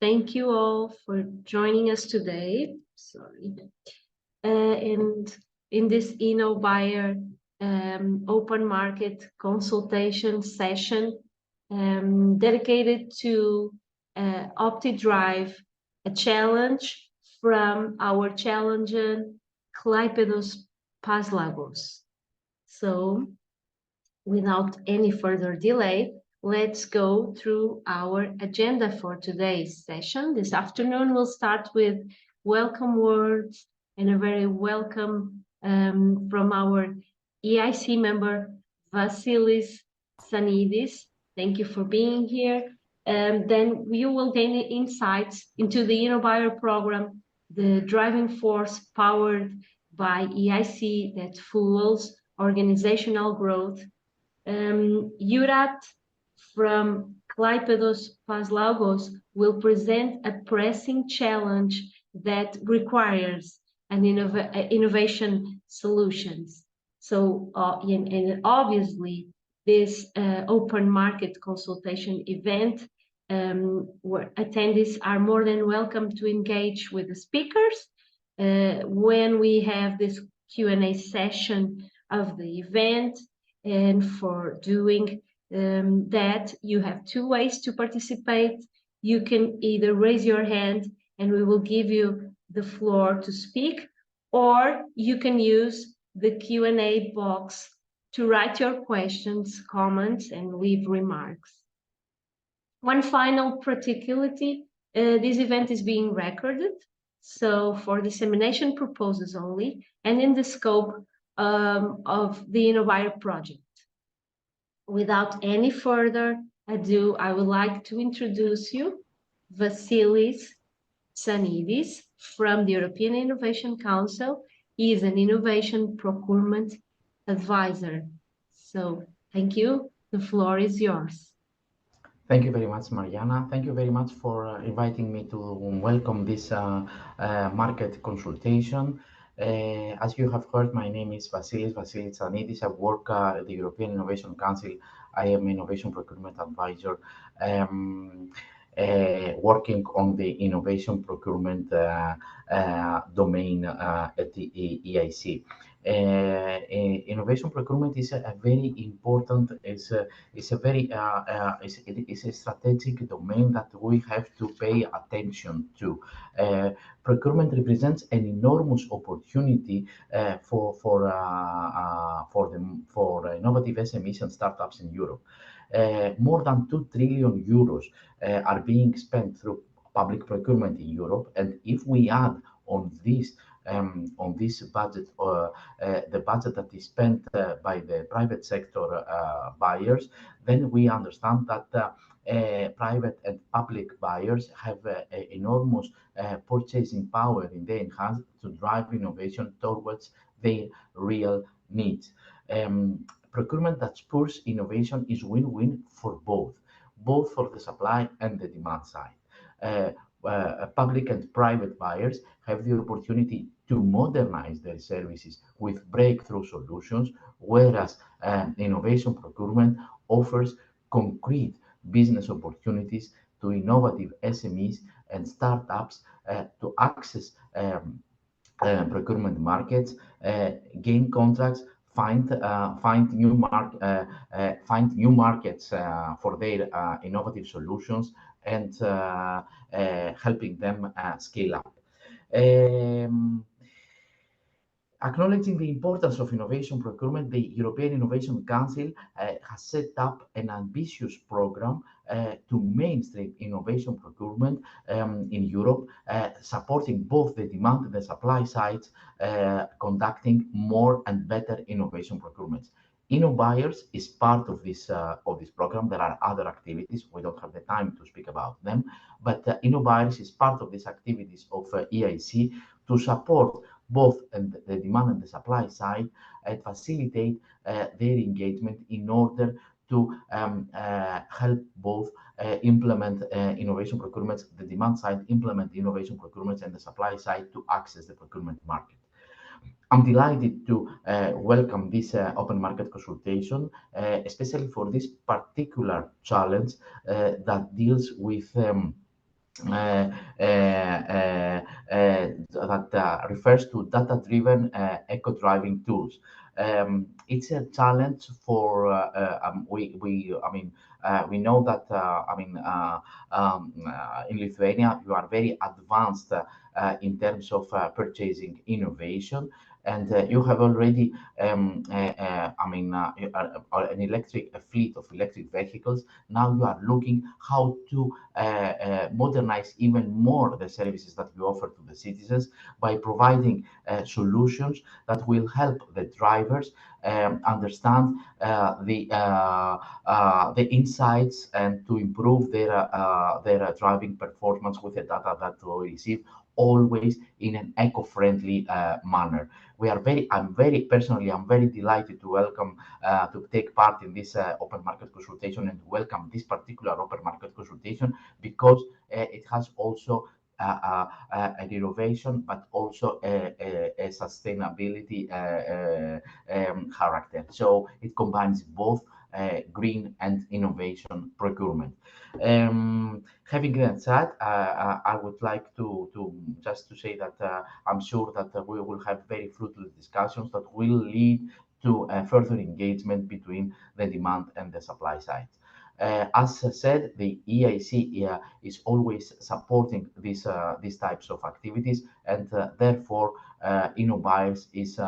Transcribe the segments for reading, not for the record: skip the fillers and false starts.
Thank you all for joining us today. And in this buyer open market consultation session dedicated to OptiDrive, a challenge from our challenger Klaipėdos paslaugos. So, without any further delay, let's go through our agenda for today's session. This afternoon, we'll start with welcome words and a very welcome from our EIC member, Vasilis Sanidis. Thank you for being here. Then you will gain insights into the InnoBuyer program, the driving force powered by EIC that fuels organizational growth. Jurat from Klaipėdos paslaugos will present a pressing challenge that requires an innovation solutions. So, and obviously, this open market consultation event, where attendees are more than welcome to engage with the speakers. When we have this Q&A session of the event, and for doing that, you have two ways to participate. You can either raise your hand and we will give you the floor to speak, or you can use the Q&A box to write your questions, comments, and leave remarks. One final particularity, this event is being recorded, so for dissemination purposes only, and in the scope of the InnoBuyer project. Without any further ado, I would like to introduce you Vasilis Sanidis from the European Innovation Council. He is an innovation procurement advisor. So thank you. The floor is yours. Thank you very much, Mariana. Thank you very much for inviting me to welcome this market consultation. As you have heard, my name is Vasilis Sanidis. I work at the European Innovation Council. I am Innovation Procurement Advisor, working on the innovation procurement domain at the EIC. Innovation procurement is a very important, is a strategic domain that we have to pay attention to. Procurement represents an enormous opportunity for innovative SMEs and startups in Europe. More than 2 trillion euros are being spent through public procurement in Europe, and if we add on this budget, the budget that is spent by the private sector buyers, then we understand that private and public buyers have enormous purchasing power in their hands to drive innovation towards their real needs. Procurement that spurs innovation is win-win for both for the supply and the demand side. Public and private buyers have the opportunity to modernize their services with breakthrough solutions, whereas innovation procurement offers concrete business opportunities to innovative SMEs and startups to access procurement markets, gain contracts, find new markets for their innovative solutions, and helping them scale up. Acknowledging the importance of innovation procurement, the European Innovation Council has set up an ambitious program to mainstream innovation procurement in Europe, supporting both the demand and the supply sides, conducting more and better innovation procurements. InnoBuyers is part of this program. There are other activities. We don't have the time to speak about them, but InnoBuyers is part of these activities of EIC to support both the demand and the supply side and facilitate their engagement in order to help both implement innovation procurements, the demand side implement innovation procurements, and the supply side to access the procurement market. I'm delighted to welcome this open market consultation, especially for this particular challenge that deals with that refers to data-driven eco-driving tools. It's a challenge for we know that in Lithuania you are very advanced in terms of purchasing innovation, and you have already a fleet of electric vehicles. Now you are looking how to modernize even more the services that we offer to the citizens by providing solutions that will help the drivers understand the insights and to improve their driving performance with the data that we receive, always in an eco-friendly manner. I'm very delighted to welcome to take part in this open market consultation and to welcome this particular open market consultation because it has also an innovation, but also a sustainability character. So it combines both green and innovation procurement. Having that said, I would like to just to say that I'm sure that we will have very fruitful discussions that will lead to further engagement between the demand and the supply side. As said, the EIC is always supporting these types of activities, and therefore, InnoBuyers is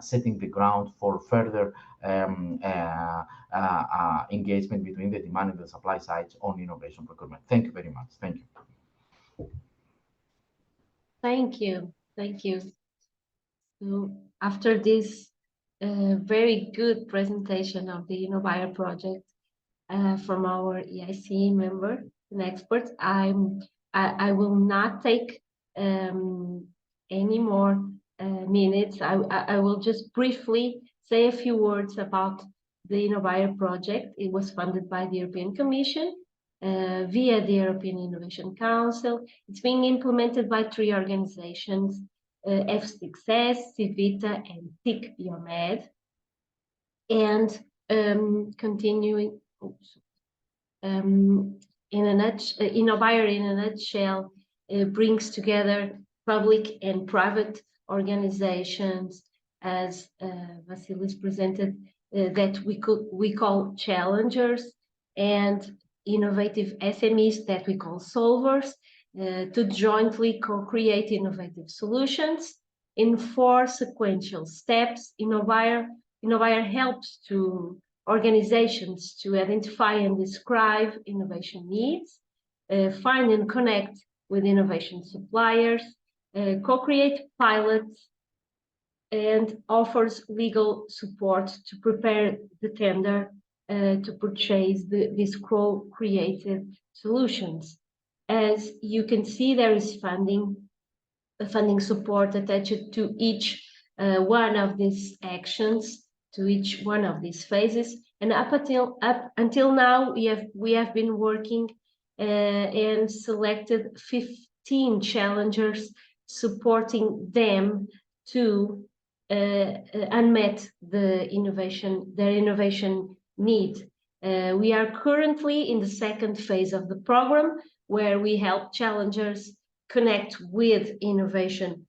setting the ground for further engagement between the demand and the supply sides on innovation procurement. Thank you very much. Thank you. Thank you. Thank you. So after this very good presentation of the InnoBuyer project from our EIC member and experts, I will not take any more minutes. I will just briefly say a few words about the InnoBuyer project. It was funded by the European Commission via the European Innovation Council. It's being implemented by 3 organizations, F6S, Civita, and TIC Biomed. And continuing, InnoBuyer in a nutshell brings together public and private organizations, as Vasilis presented, that we call challengers, and innovative SMEs that we call solvers, to jointly co-create innovative solutions in 4 sequential steps. InnoBuyer helps to organizations to identify and describe innovation needs, find and connect with innovation suppliers, co-create pilots, and offers legal support to prepare the tender to purchase these co-created solutions. As you can see, there is funding support attached to each one of these actions, to each one of these phases. And up until now, we have been working and selected 15 challengers, supporting them to unmet their innovation need. We are currently in the 2nd phase of the program, where we help challengers connect with innovation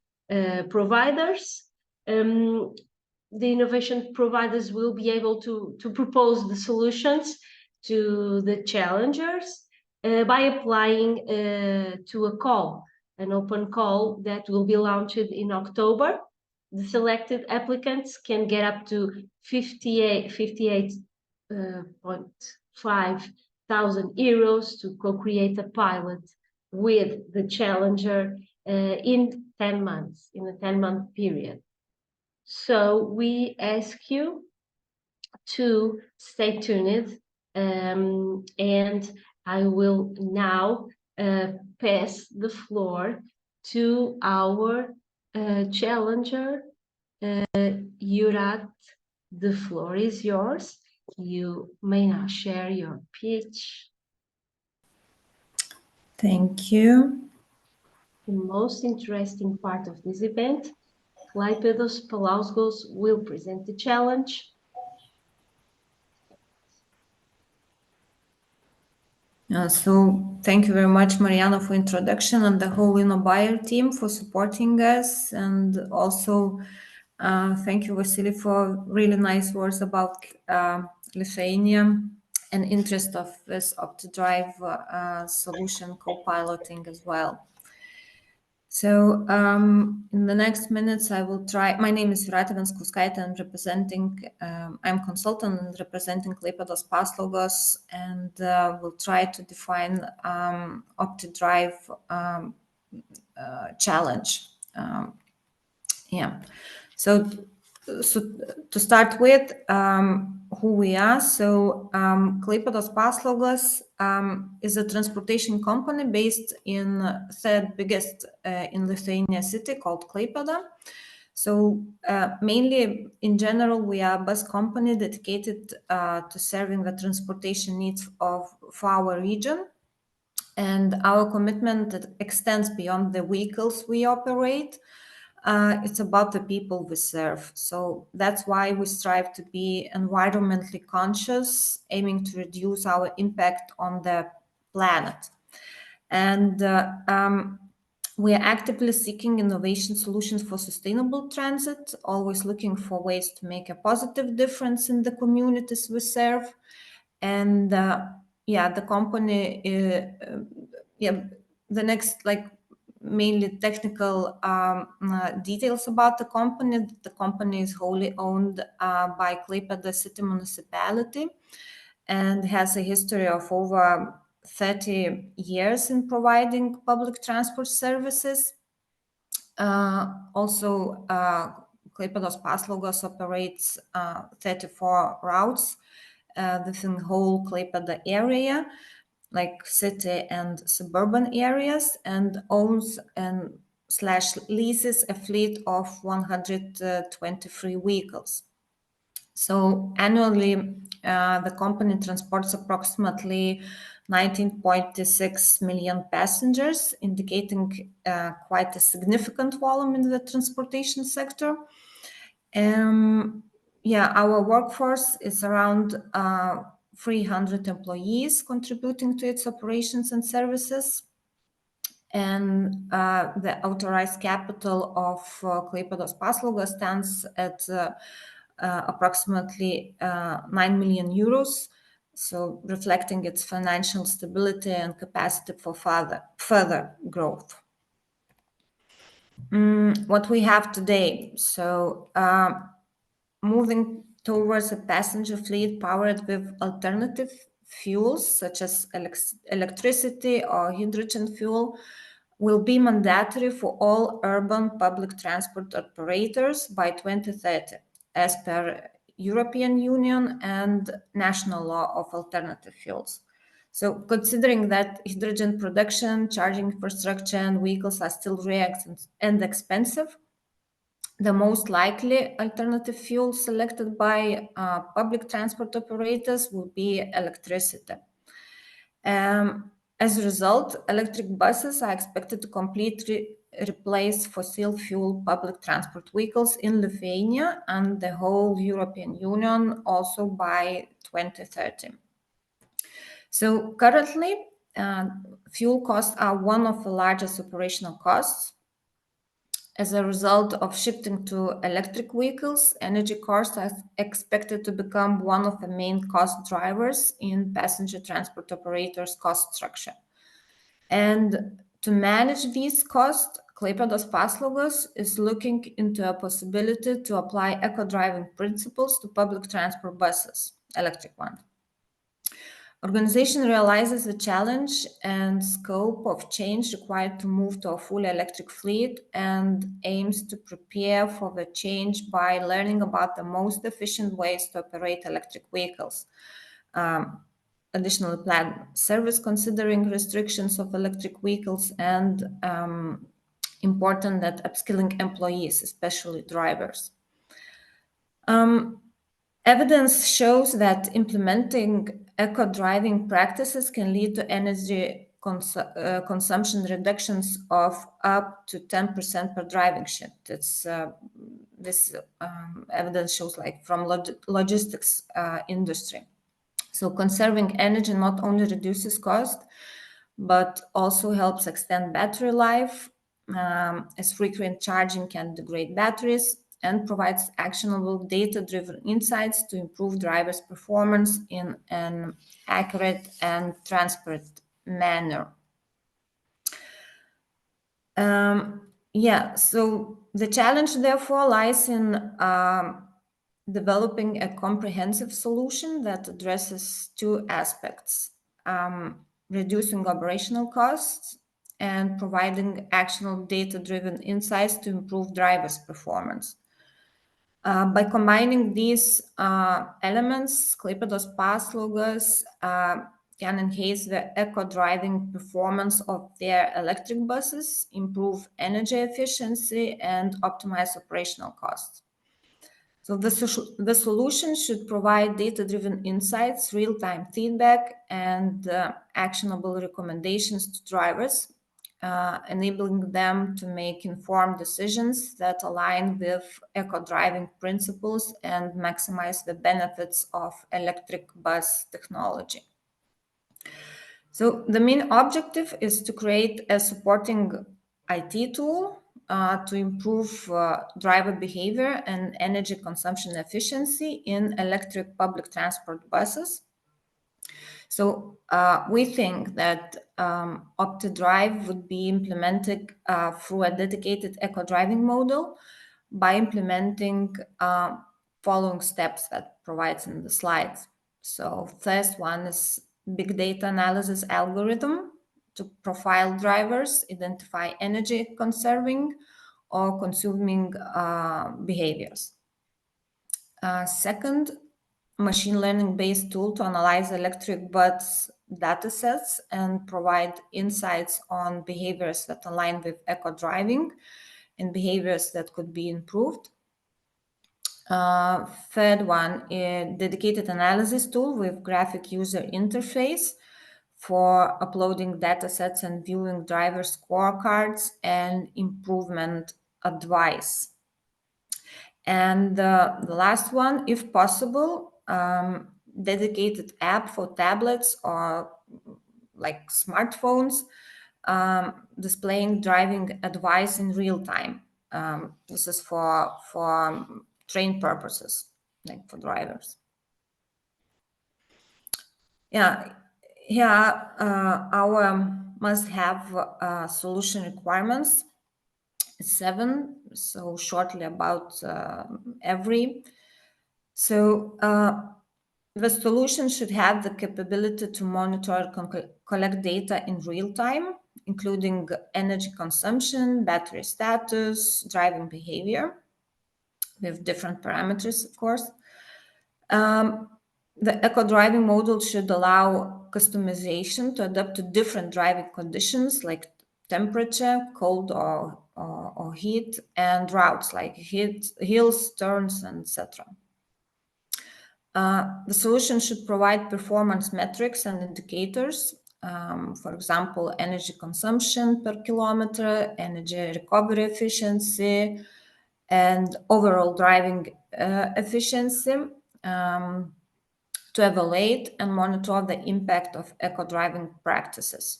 providers. The innovation providers will be able to propose the solutions to the challengers by applying to a call, an open call that will be launched in October. The selected applicants can get up to 58.5 thousand euros to co-create a pilot with the challenger in 10 months, in a 10-month period. So we ask you to stay tuned, and I will now pass the floor to our challenger, Jurat. The floor is yours. You may now share your pitch. Thank you. The most interesting part of this event, Klaipėdos paslaugos will present the challenge. So thank you very much, Mariana, for introduction, and the whole InnoBuyer team for supporting us, and also thank you, Vasily, for really nice words about Lithuania and interest of this OptiDrive solution co-piloting as well. So in the next minutes, I will try. My name is Jūratė Venskauskaitė, and I'm consultant and representing Klaipėdos paslaugos, and will try to define OptiDrive challenge. So to start with, who we are. So Klaipėdos paslaugos is a transportation company based in third biggest in Lithuania city called Klaipėda. So mainly in general, we are a bus company dedicated to serving the transportation needs for our region. And our commitment extends beyond the vehicles we operate. It's about the people we serve. So that's why we strive to be environmentally conscious, aiming to reduce our impact on the planet. And we are actively seeking innovation solutions for sustainable transit, always looking for ways to make a positive difference in the communities we serve. And the company, the next mainly technical details about the company. The company is wholly owned by Klaipėda City Municipality and has a history of over 30 years in providing public transport services. Also, Klaipėdos paslaugos operates 34 routes within the whole Klaipėda area, like city and suburban areas, and owns and leases a fleet of 123 vehicles. So annually, the company transports approximately 19.6 million passengers, indicating quite a significant volume in the transportation sector. Our workforce is around 300 employees contributing to its operations and services. And the authorized capital of Klaipėdos paslaugos stands at approximately 9 million euros, so reflecting its financial stability and capacity for further growth. What we have today, so moving towards a passenger fleet powered with alternative fuels such as electricity or hydrogen fuel will be mandatory for all urban public transport operators by 2030, as per European Union and national law of alternative fuels. So considering that hydrogen production, charging infrastructure, and vehicles are still rare and expensive, the most likely alternative fuel selected by public transport operators will be electricity. As a result, electric buses are expected to completely replace fossil fuel public transport vehicles in Lithuania and the whole European Union also by 2030. So currently, fuel costs are one of the largest operational costs. As a result of shifting to electric vehicles, energy costs are expected to become one of the main cost drivers in passenger transport operators' cost structure. And to manage these costs, Klaipėdos paslaugos is looking into a possibility to apply eco-driving principles to public transport buses, electric ones. Organization realizes the challenge and scope of change required to move to a fully electric fleet and aims to prepare for the change by learning about the most efficient ways to operate electric vehicles. Additionally, plan service considering restrictions of electric vehicles, and important that upskilling employees, especially drivers. Evidence shows that implementing eco-driving practices can lead to energy consumption reductions of up to 10% per driving shift. It's this evidence shows from logistics industry. So conserving energy not only reduces cost, but also helps extend battery life, as frequent charging can degrade batteries, and provides actionable data-driven insights to improve drivers' performance in an accurate and transparent manner. So the challenge therefore lies in developing a comprehensive solution that addresses two aspects: reducing operational costs and providing actionable data-driven insights to improve drivers' performance. By combining these elements, Klaipėdos paslaugos can enhance the eco-driving performance of their electric buses, improve energy efficiency, and optimize operational costs. So the solution should provide data-driven insights, real-time feedback, and actionable recommendations to drivers, enabling them to make informed decisions that align with eco-driving principles and maximize the benefits of electric bus technology. So the main objective is to create a supporting IT tool to improve driver behavior and energy consumption efficiency in electric public transport buses. So we think that OptiDrive would be implemented through a dedicated eco-driving model by implementing following steps that provides in the slides. So first one is big data analysis algorithm to profile drivers, identify energy conserving or consuming behaviors. Second, machine learning based tool to analyze electric bus datasets and provide insights on behaviors that align with eco driving and behaviors that could be improved. Third one, a dedicated analysis tool with graphic user interface for uploading datasets and viewing driver scorecards and improvement advice. And the last one, if possible, dedicated app for tablets or like smartphones, displaying driving advice in real time. This is for train purposes, like for drivers. Our must-have solution requirements. 7. So shortly about every. So the solution should have the capability to monitor and collect data in real time, including energy consumption, battery status, driving behavior, with different parameters, of course. The eco-driving model should allow customization to adapt to different driving conditions like temperature, cold or heat, and routes like hills, turns, etc. The solution should provide performance metrics and indicators, for example, energy consumption per kilometer, energy recovery efficiency, and overall driving efficiency, to evaluate and monitor the impact of eco-driving practices.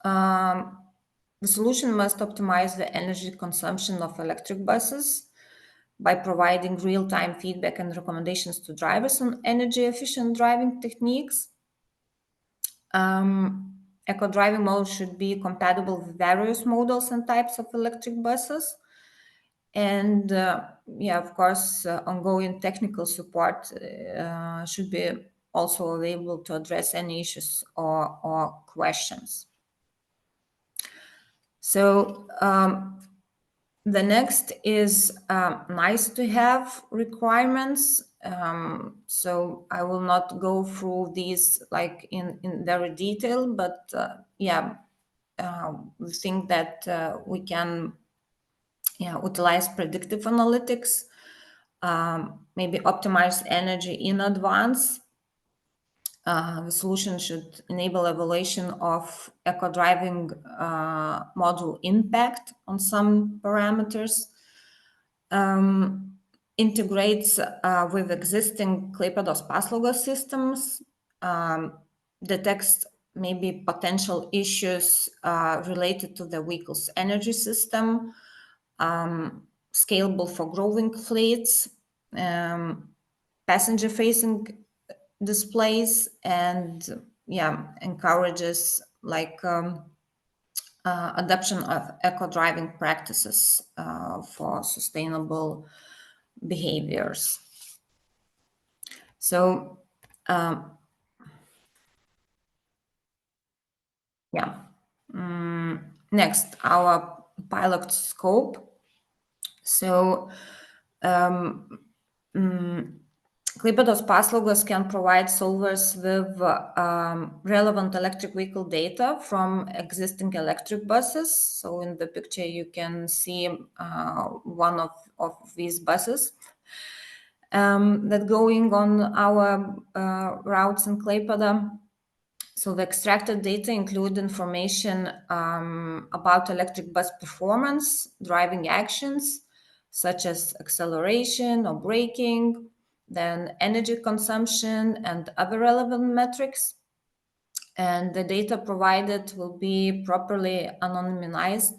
The solution must optimize the energy consumption of electric buses by providing real-time feedback and recommendations to drivers on energy-efficient driving techniques. Eco-driving model should be compatible with various models and types of electric buses. And of course, ongoing technical support should be also available to address any issues or questions. So the next is nice to have requirements. So I will not go through these like in very detail, but we think that we can utilize predictive analytics, maybe optimize energy in advance. The solution should enable evaluation of eco-driving model impact on some parameters. In integrates with existing Klaipėdos paslaugos systems, detects maybe potential issues related to the vehicle's energy system, scalable for growing fleets, passenger-facing displays, and encourages like adoption of eco-driving practices for sustainable behaviors. So next, our pilot scope. So Klaipėdos paslaugos can provide solvers with relevant electric vehicle data from existing electric buses. So in the picture you can see one of these buses that going on our routes in Klaipėda. So the extracted data include information about electric bus performance, driving actions, such as acceleration or braking, then energy consumption and other relevant metrics. And the data provided will be properly anonymized,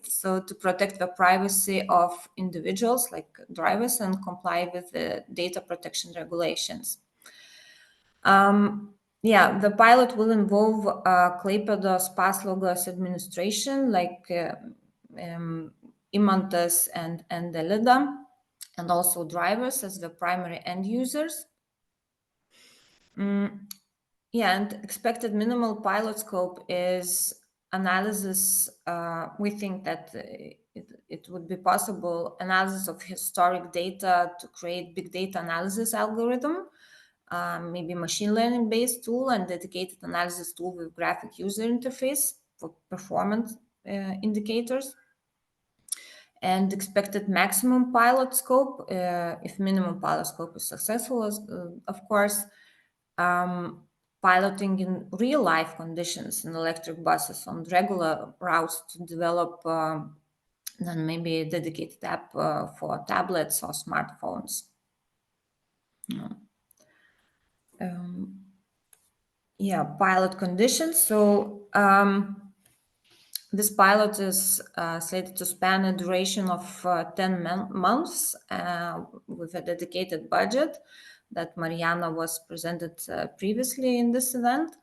so to protect the privacy of individuals like drivers and comply with the data protection regulations. The pilot will involve Klaipėdos paslaugos administration, like Imantas and Elida, and also drivers as the primary end users. And expected minimal pilot scope is analysis. We think that it would be possible analysis of historic data to create big data analysis algorithm, maybe machine learning based tool and dedicated analysis tool with graphic user interface for performance indicators. And expected maximum pilot scope, if minimum pilot scope is successful, of course, piloting in real life conditions in electric buses on regular routes to develop then maybe a dedicated app for tablets or smartphones. Pilot conditions. So this pilot is slated to span a duration of 10 months with a dedicated budget that Mariana was presented previously in this event.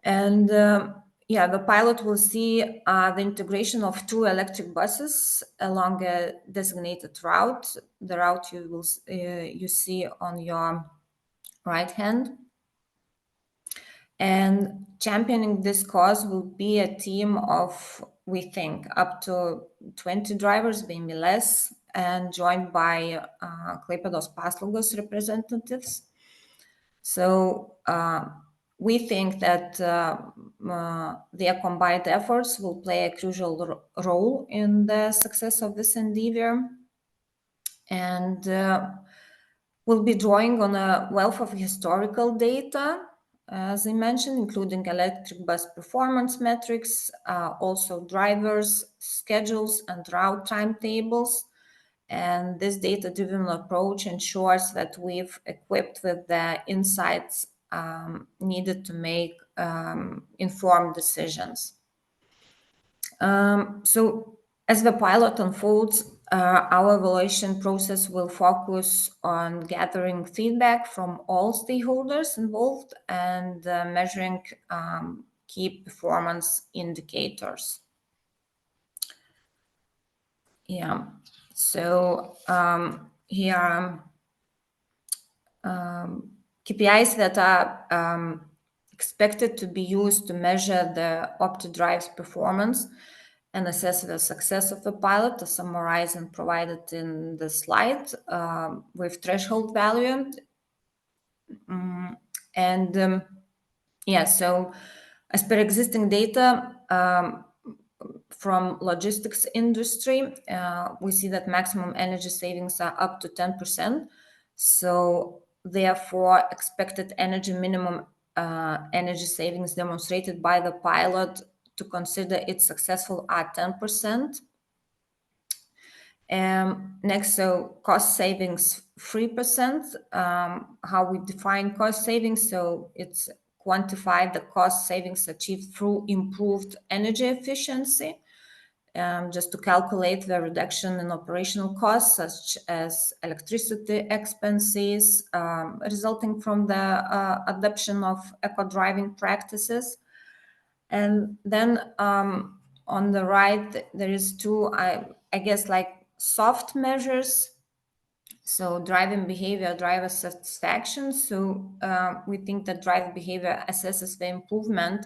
And the pilot will see the integration of 2 electric buses along a designated route, the route you see on your right hand. And championing this cause will be a team of, we think, up to 20 drivers, maybe less, and joined by Klaipėdos paslaugos representatives. So we think that their combined efforts will play a crucial role in the success of this endeavor. And we'll be drawing on a wealth of historical data, as I mentioned, including electric bus performance metrics, also drivers, schedules, and route timetables. And this data-driven approach ensures that we've equipped with the insights needed to make informed decisions. So as the pilot unfolds, our evaluation process will focus on gathering feedback from all stakeholders involved and measuring key performance indicators. So here are KPIs that are expected to be used to measure the OptiDrive's performance and assess the success of the pilot, to summarize and provided in the slide with threshold value. So as per existing data from logistics industry, we see that maximum energy savings are up to 10%. So therefore, expected minimum energy savings demonstrated by the pilot to consider it successful at 10%. Next, so cost savings 3%. How we define cost savings? So it's quantify the cost savings achieved through improved energy efficiency. Just to calculate the reduction in operational costs, such as electricity expenses resulting from the adoption of eco-driving practices. And then on the right, there is two, I guess, like soft measures. So driving behavior, driver satisfaction. So we think that driving behavior assesses the improvement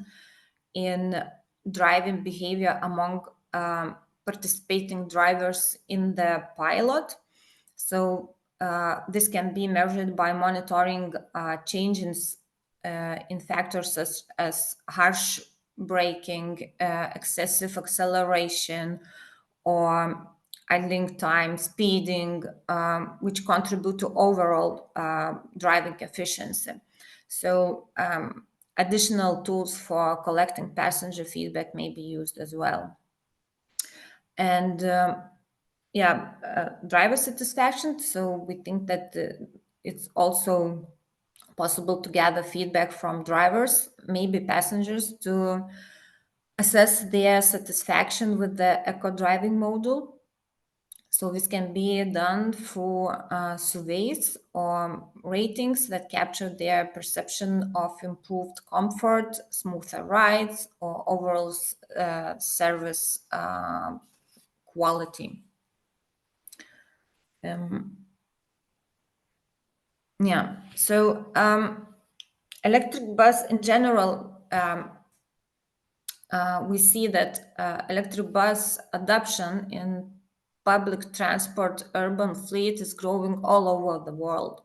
in driving behavior among participating drivers in the pilot. So this can be measured by monitoring changes in factors such as harsh braking, excessive acceleration, or idling time, speeding, which contribute to overall driving efficiency. So additional tools for collecting passenger feedback may be used as well. And driver satisfaction. So we think that it's also possible to gather feedback from drivers, maybe passengers, to assess their satisfaction with the eco-driving module. So this can be done through surveys or ratings that capture their perception of improved comfort, smoother rides, or overall service quality. So electric bus in general, we see that electric bus adoption in public transport urban fleet is growing all over the world.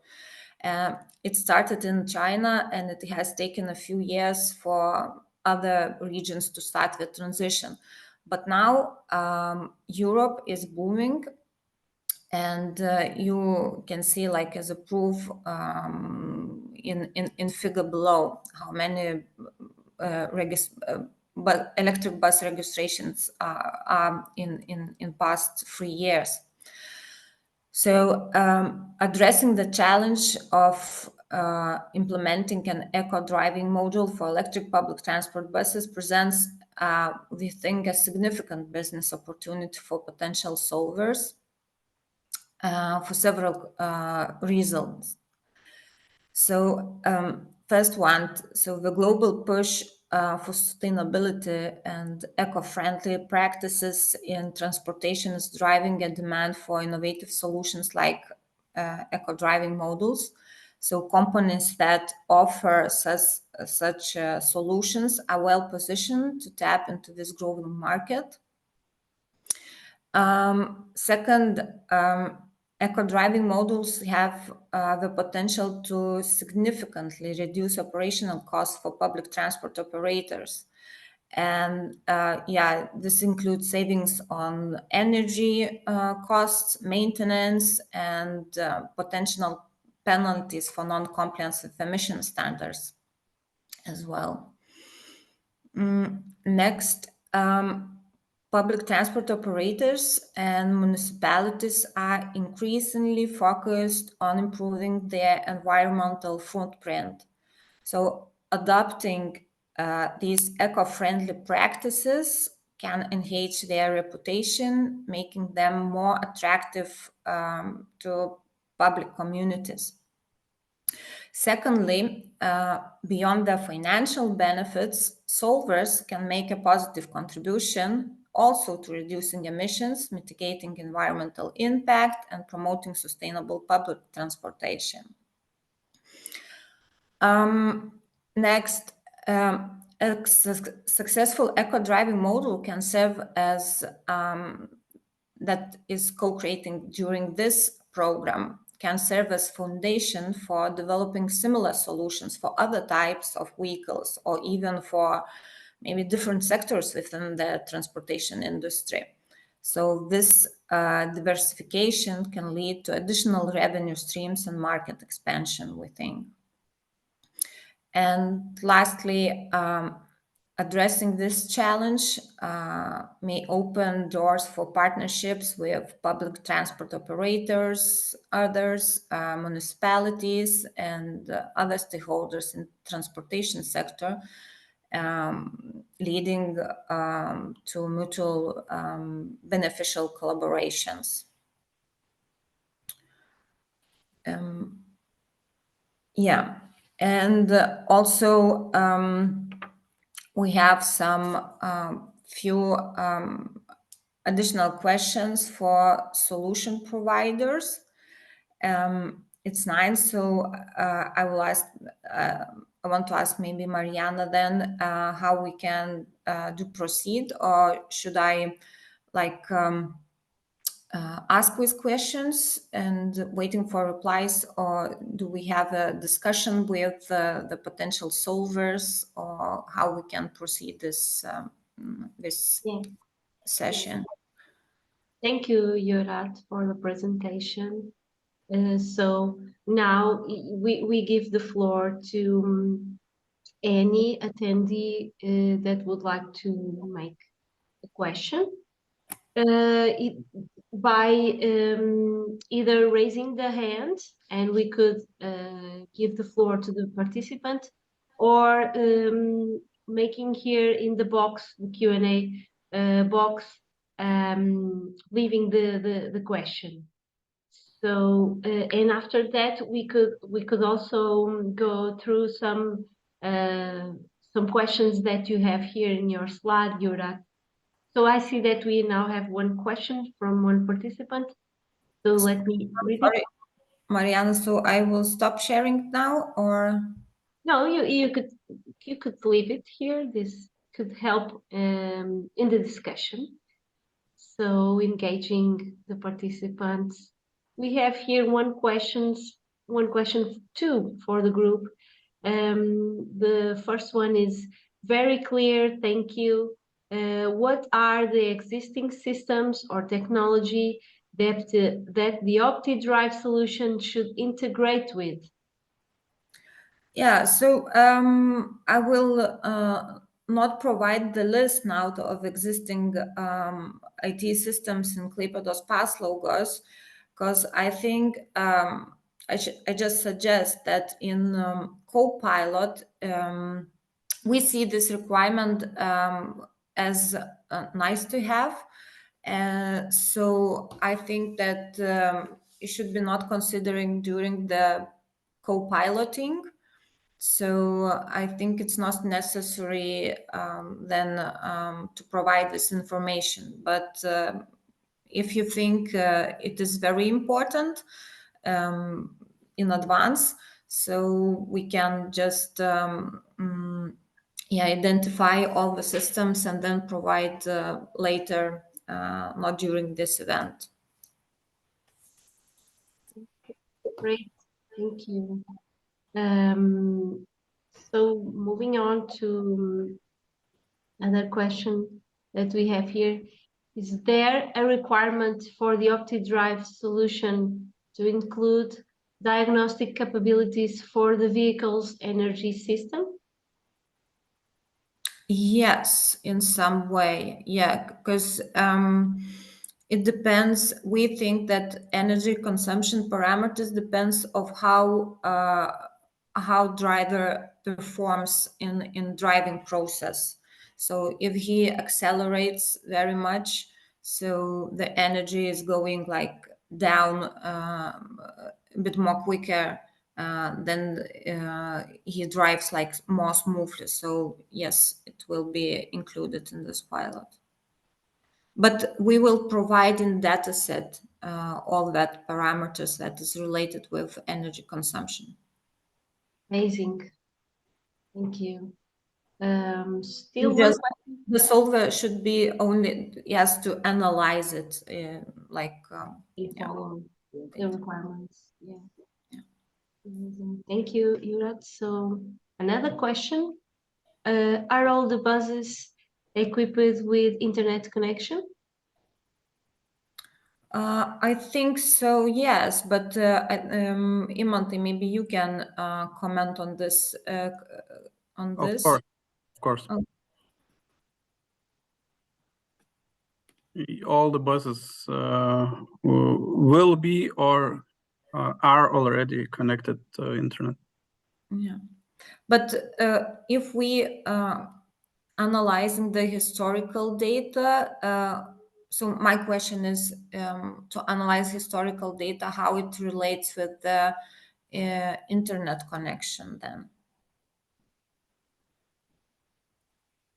It started in China, and it has taken a few years for other regions to start the transition. But now Europe is booming, and you can see, like as a proof in figure below, how many but electric bus registrations are in past 3 years. So addressing the challenge of implementing an eco-driving module for electric public transport buses presents, we think, a significant business opportunity for potential solvers for several reasons. So first one, so the global push for sustainability and eco-friendly practices in transportation is driving a demand for innovative solutions like eco-driving modules. So companies that offer such solutions are well positioned to tap into this growing market. Second, eco-driving modules have the potential to significantly reduce operational costs for public transport operators. And this includes savings on energy costs, maintenance, and potential penalties for non-compliance with emission standards as well. Next, public transport operators and municipalities are increasingly focused on improving their environmental footprint. So adopting these eco-friendly practices can enhance their reputation, making them more attractive to public communities. Secondly, beyond the financial benefits, solvers can make a positive contribution also to reducing emissions, mitigating environmental impact, and promoting sustainable public transportation. Next, a successful eco-driving module can serve as that is co-creating during this program, can serve as foundation for developing similar solutions for other types of vehicles, or even for maybe different sectors within the transportation industry. So this diversification can lead to additional revenue streams and market expansion, we think. And lastly, addressing this challenge may open doors for partnerships with public transport operators, others, municipalities, and other stakeholders in transportation sector, leading to mutual beneficial collaborations. Yeah, and also we have some few additional questions for solution providers. It's 9, so I want to ask maybe Mariana then how we can do proceed, or should I ask with questions and waiting for replies, or do we have a discussion with the potential solvers, or how we can proceed this session? Thank you, Jurat, for the presentation. So now we give the floor to any attendee that would like to make a question. By either raising the hand, and we could give the floor to the participant, or making here in the box, the Q&A box, leaving the question. So and after that we could also go through some questions that you have here in your slide, Jurat. So I see that we now have one question from one participant. So let me read it. Mariana, so I will stop sharing now, or? No, you could leave it here. This could help in the discussion. So engaging the participants. We have here one question two for the group. The first one is very clear, thank you. What are the existing systems or technology that the OptiDrive solution should integrate with? Yeah, so I will not provide the list now of existing IT systems in Klaipėdos paslaugos, because I think I just suggest that in Copilot, we see this requirement as nice to have. So I think that it should be not considering during the co-piloting. So I think it's not necessary then to provide this information. But if you think it is very important in advance, so we can just identify all the systems and then provide later, not during this event. Great, thank you. So moving on to another question that we have here. Is there a requirement for the OptiDrive solution to include diagnostic capabilities for the vehicle's energy system? Yes, in some way, yeah, because it depends. We think that energy consumption parameters depends of how driver performs in driving process. So if he accelerates very much, so the energy is going like down a bit more quicker, then he drives like more smoothly. So yes, it will be included in this pilot. But we will provide in dataset all that parameters that is related with energy consumption. Amazing, thank you. Still, just the solver should be only to analyze it, follow the requirements. Yeah. Thank you, Jurat. So another question: are all the buses equipped with internet connection? I think so, yes, but Imantai, maybe you can comment on this. Of course. all the buses will be or are already connected to internet. Yeah, but if we analyzing the historical data, so my question is to analyze historical data, how it relates with the internet connection then.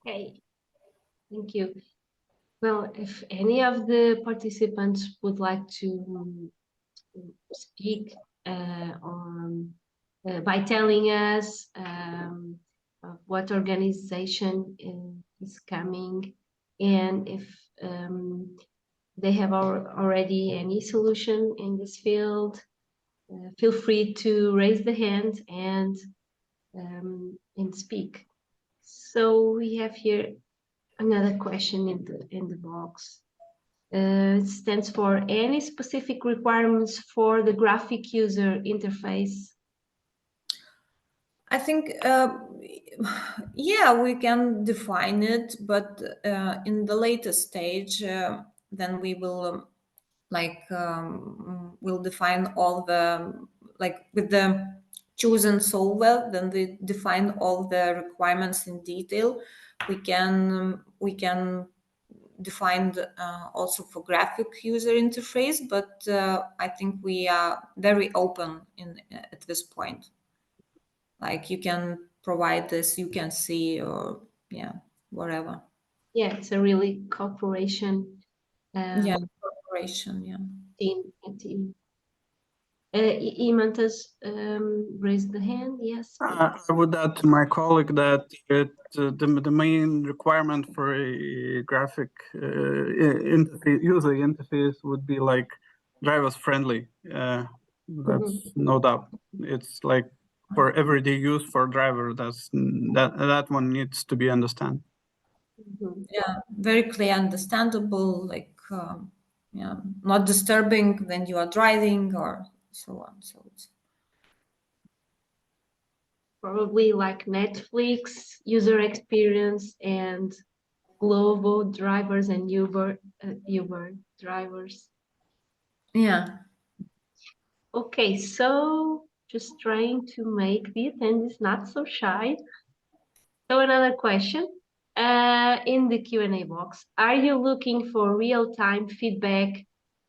Okay, thank you. Well, if any of the participants would like to speak by telling us what organization is coming, and if they have already any solution in this field, feel free to raise the hand and speak. So we have here another question in the box. It stands for any specific requirements for the graphic user interface. I think, yeah, we can define it, but in the later stage, then we will we'll define all the, like with the chosen solver, then we define all the requirements in detail. We can define also for graphic user interface, but I think we are very open at this point. Like you can provide this, you can see, or yeah, whatever. Yeah, it's a really cooperation. Yeah, cooperation. Yeah. Team. Imantas raised the hand. Yes. I would add to my colleague that the main requirement for a graphic user interface would be like drivers friendly. That's no doubt. It's like for everyday use for driver. That one needs to be understand. Yeah, very clear, understandable. Like yeah, not disturbing when you are driving or so on. So it's probably like Netflix user experience and Glovo drivers and Uber drivers. yeah. Okay, so just trying to make the attendees not so shy. So another question in the Q&A box. Are you looking for real-time feedback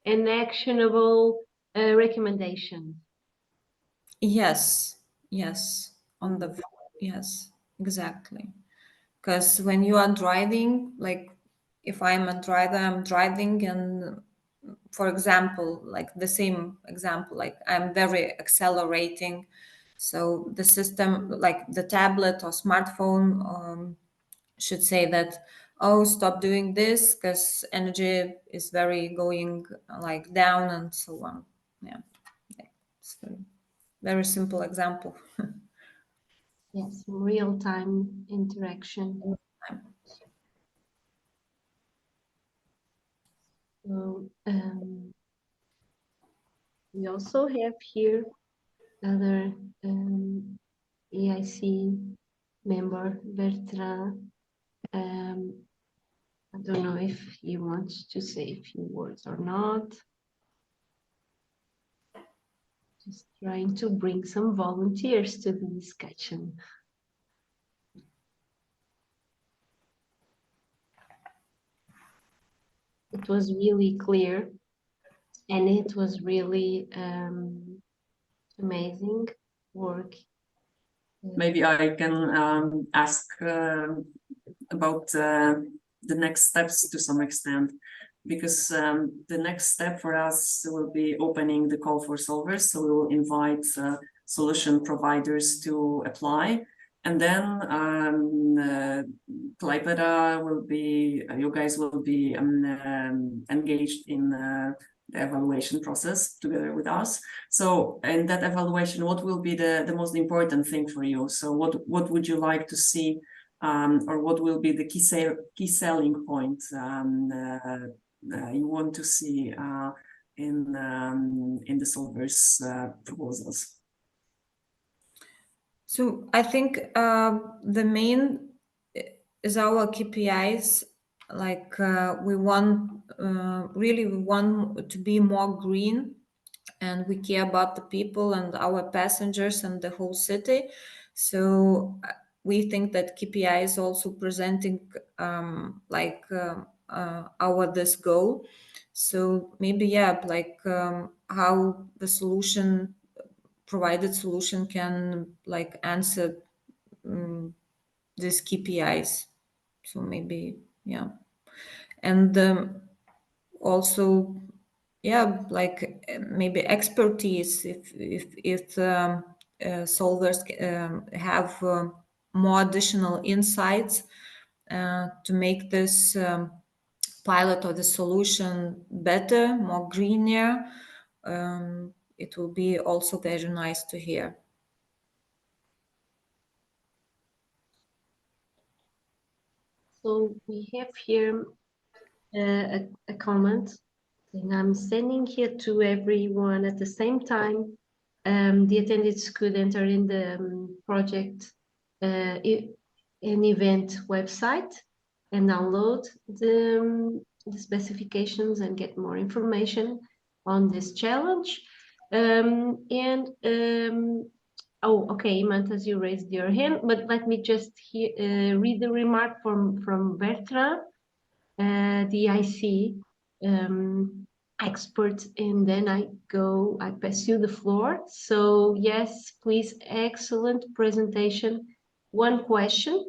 and actionable recommendations? Yes, yes, yes, exactly. Because when you are driving, like if I'm a driver, I'm driving, and for example, like the same example, like I'm very accelerating. So the system, like the tablet or smartphone, should say that, oh, stop doing this because energy is very going like down and so on. Yeah, it's very simple example. Yes, real-time interaction. So we also have here other EIC member, Bertrand. I don't know if he wants to say a few words or not. Just trying to bring some volunteers to the discussion. It was really clear, and it was really amazing work. Maybe I can ask about the next steps to some extent, because the next step for us will be opening the call for solvers. So we will invite solution providers to apply. And then Klaipėda will be, you guys will be engaged in the evaluation process together with us. So in that evaluation, what will be the most important thing for you? So what would you like to see, or what will be the key selling point you want to see in the solvers proposals? So I think the main is our KPIs like we want really we want to be more green, and we care about the people and our passengers and the whole city. So we think that KPI is also presenting our this goal. So maybe like how the provided solution can like answer these KPIs. So maybe and also like maybe expertise if solvers have more additional insights to make this pilot or the solution better, more greener. It will be also very nice to hear. So we have here a comment, and I'm sending here to everyone at the same time. The attendees could enter in the project an event website and download the specifications and get more information on this challenge. Oh, okay, Imantas, you raised your hand, but let me just read the remark from Bertrand, the IC expert, and then I pass you the floor. So yes, please, excellent presentation. One question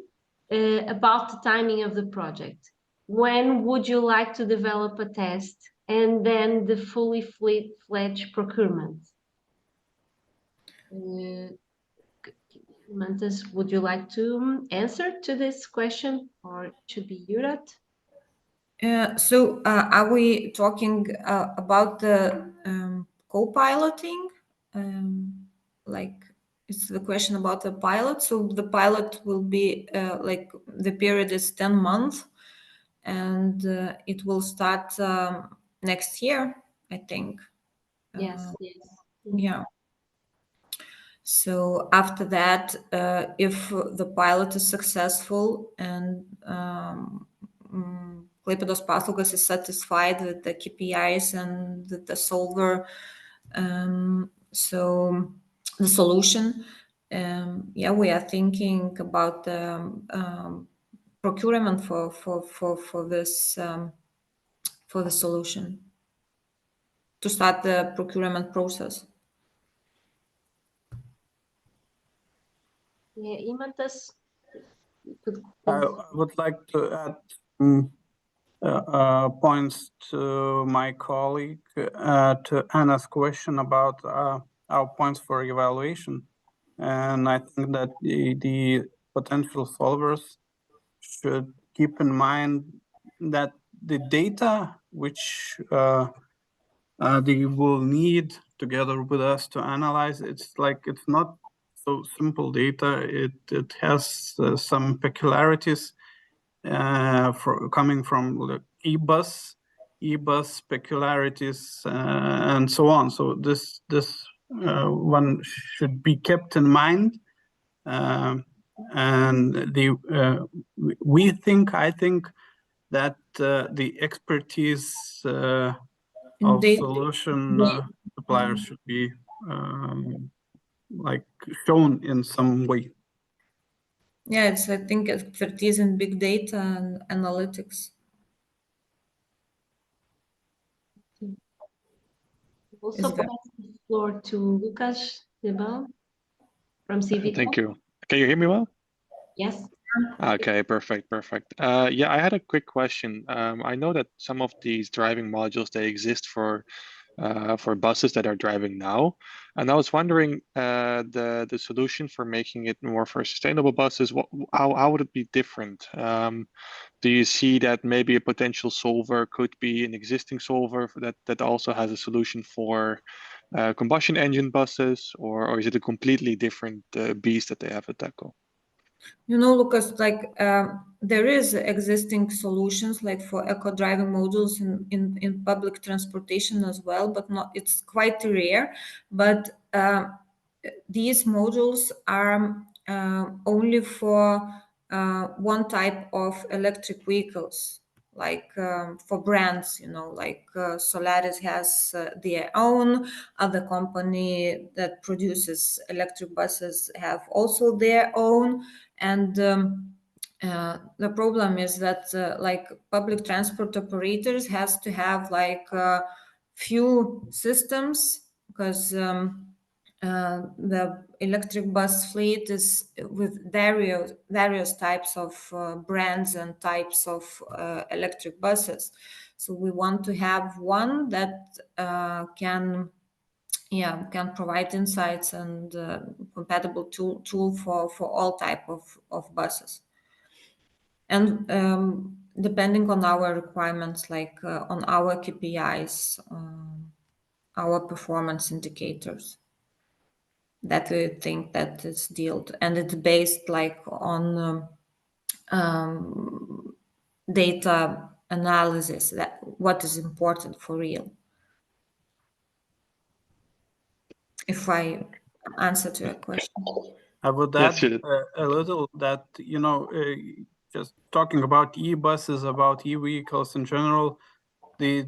about the timing of the project. When would you like to develop a test and then the fully fledged procurement? Mantas, would you like to answer to this question, or it should be Jurat? So are we talking about the co-piloting? Like it's the question about the pilot. So the pilot will be like the period is 10 months, and it will start next year, I think. Yes, yes. Yeah. So after that, if the pilot is successful and Klaipėdos paslaugos is satisfied with the KPIs and the solver, so the solution, we are thinking about the procurement for this for the solution, to start the procurement process. Yeah, Imantas. I would like to add points to my colleague to Anna's question about our points for evaluation. And I think that the potential solvers should keep in mind that the data which they will need together with us to analyze, it's not so simple data. It has some peculiarities coming from the e-bus peculiarities and so on. So this one should be kept in mind, and I think that the expertise of solution suppliers should be like shown in some way. Yeah, it's I think expertise in big data and analytics. Also pass the floor to Lucas Debal from CV. Thank you. Can you hear me well? Yes. Okay, perfect. Yeah, I had a quick question. I know that some of these driving modules, they exist for buses that are driving now, and I was wondering the solution for making it more for sustainable buses. How would it be different? Do you see that maybe a potential solver could be an existing solver that also has a solution for combustion engine buses, or is it a completely different beast that they have to tackle? You know, Lucas, like there is existing solutions like for eco driving modules in public transportation as well, but it's quite rare. But these modules are only for one type of electric vehicles. like for brands, like Solaris has their own, other company that produces electric buses have also their own. And the problem is that like public transport operators has to have like few systems, because the electric bus fleet is with various types of brands and types of electric buses. So we want to have one that can provide insights and compatible tool for all type of buses. And depending on our requirements, like on our KPIs, our performance indicators, that we think that is dealt, and it's based like on data analysis, that what is important for real. If I answer to your question. I would Yes, add you did. a little that, just talking about e-buses, about e-vehicles in general, the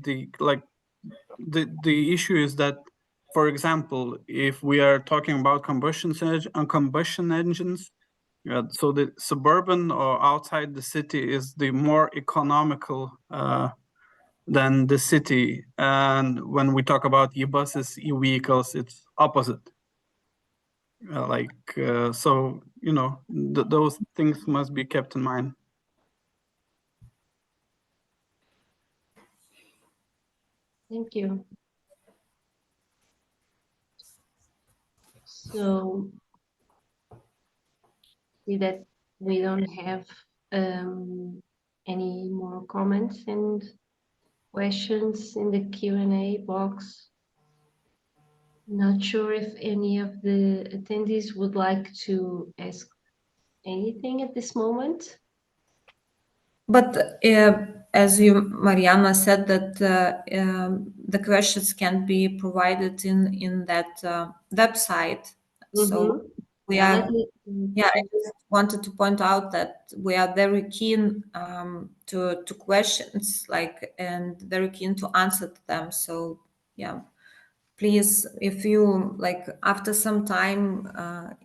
issue is that, for example, if we are talking about combustion engines, so the suburban or outside the city is the more economical than the city. And when we talk about e-buses, e-vehicles, it's opposite. So, those things must be kept in mind. Thank you. So, see that we don't have any more comments and questions in the Q&A box. Not sure if any of the attendees would like to ask anything at this moment. But as Mariana said, that the questions can be provided in that website. So we are, I just wanted to point out that we are very keen to questions, and very keen to answer them. So yeah, please, if you after some time,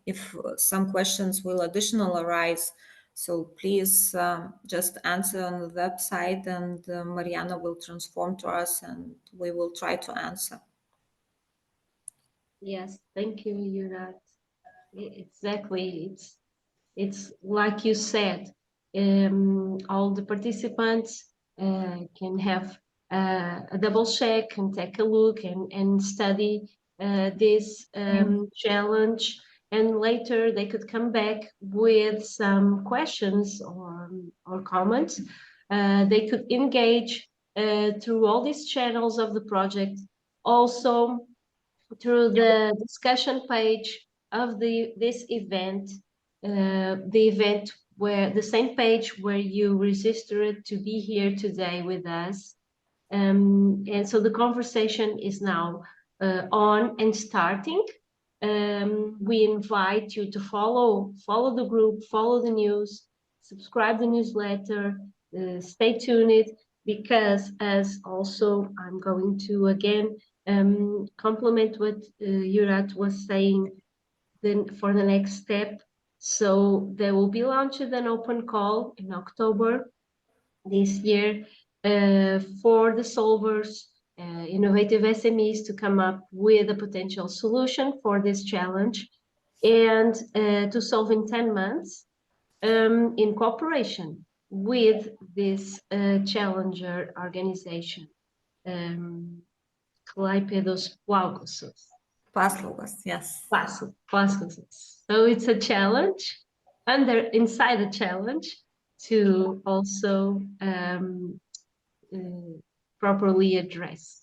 if some questions will additional arise, so please just answer on the website, and Mariana will transform to us and we will try to answer. Yes, thank you, Jurat. Exactly. It's like you said, all the participants can have a double check and take a look and study this challenge, and later they could come back with some questions or comments. They could engage through all these channels of the project, also through the discussion page of this event, the event where the same page where you registered to be here today with us. And so the conversation is now on and starting. We invite you to follow the group, follow the news, subscribe the newsletter, stay tuned, because as also I'm going to again complement what Jurat was saying for the next step. So there will be launched an open call in October this year for the solvers, innovative SMEs, to come up with a potential solution for this challenge, and to solve in 10 months in cooperation with this challenger organization, Klaipėdos paslaugos, yes. Paslaugos. So it's a challenge, inside a challenge, to also properly address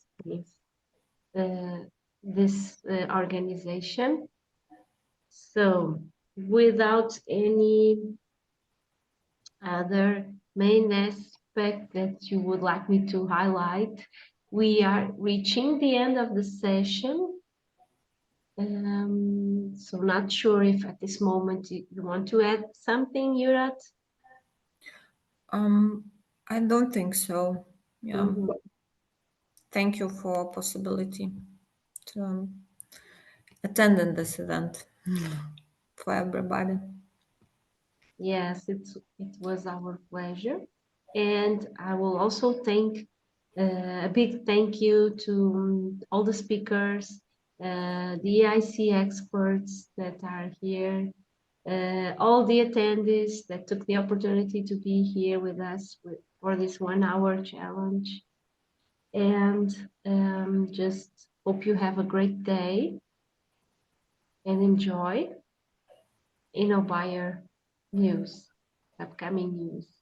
this organization. So without any other main aspect that you would like me to highlight, we are reaching the end of the session. So not sure if at this moment you want to add something, Jurat? I don't think so. Yeah. Mhm. Thank you for possibility to attend in this event for everybody. Yes, it was our pleasure. And I will also thank a big thank you to all the speakers, the EIC experts that are here, all the attendees that took the opportunity to be here with us for this 1 hour challenge. And just hope you have a great day and enjoy InnoBuyer news, upcoming news.